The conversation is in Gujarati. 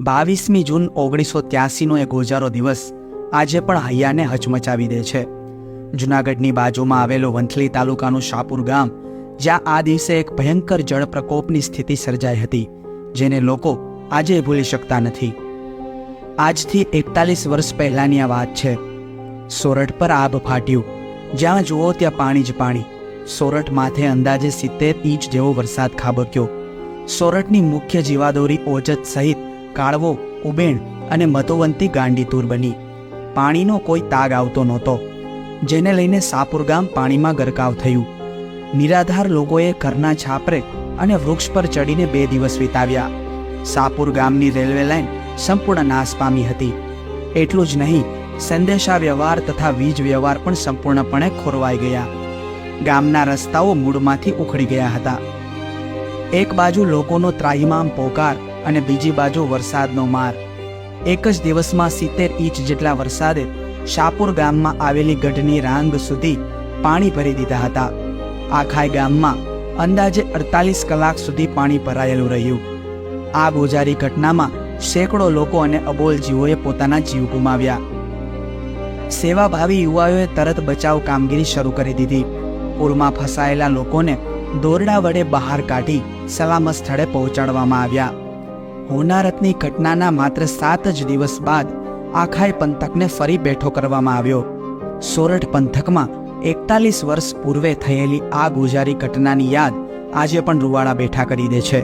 22મી જૂન 1983નો એ ગોજારો દિવસ આજે પણ હૈયાને હચમચાવી દે છે. જૂનાગઢની બાજુમાં આવેલું વંથલી તાલુકાનું શાપુર ગામ, જ્યાં આ દિવસે એક ભયંકર જળ પ્રકોપની સ્થિતિ સર્જાઈ હતી, જેને લોકો આજે ભૂલી શકતા નથી. આજથી 41 વર્ષ પહેલાંની આ વાત છે. સોરઠ પર આબ ફાટ્યું. જ્યાં જુઓ ત્યાં પાણી જ પાણી. સોરઠ માથે અંદાજે 70 ઇંચ જેવો વરસાદ ખાબક્યો. સોરઠની મુખ્ય જીવાદોરી ઓજત સહિત કાળવો, ઉબેણ અને મતોવંતી ગાંડીતુર બની. પાણીનો કોઈ તાગ આવતો નહોતો, જેને લઈને શાપુર ગામ પાણીમાં ગરકાવ થયું. નિરાધાર લોકોએ ઘરના છાપરે અને વૃક્ષ પર ચડીને 2 દિવસ વિતાવ્યા. શાપુર ગામની રેલવે લાઇન સંપૂર્ણ નાશ પામી હતી. એટલું જ નહીં, સંદેશા વ્યવહાર તથા વીજ વ્યવહાર પણ સંપૂર્ણપણે ખોરવાઈ ગયા. ગામના રસ્તાઓ મૂળમાંથી ઉખડી ગયા હતા. એક બાજુ લોકોનો ત્રાહિમામ પોકાર અને બીજી બાજુ વરસાદનો માર. એક જ દિવસમાં 70 ઇંચ જેટલા વરસાદે શાપુર ગામમાં આવેલી ગઢની રાંગ સુધી પાણી ભરી દીધા હતા. આખાય ગામમાં અંદાજે 48 કલાક સુધી પાણી ભરાયેલું રહ્યું. આ ગોજારી ઘટનામાં સેંકડો લોકો અને અબોલ જીવોએ પોતાના જીવ ગુમાવ્યા. સેવાભાવી યુવાઓએ તરત બચાવ કામગીરી શરૂ કરી દીધી. પૂરમાં ફસાયેલા લોકોને દોરડા વડે બહાર કાઢી સલામત સ્થળે પહોંચાડવામાં આવ્યા. હોનારતની ઘટનાના માત્ર 7 જ દિવસ બાદ આખાય પંથકને ફરી બેઠો કરવામાં આવ્યો. સોરઠ પંથકમાં 41 વર્ષ પૂર્વે થયેલી આ ગોજારી ઘટનાની યાદ આજે પણ રૂવાડા બેઠા કરી દે છે.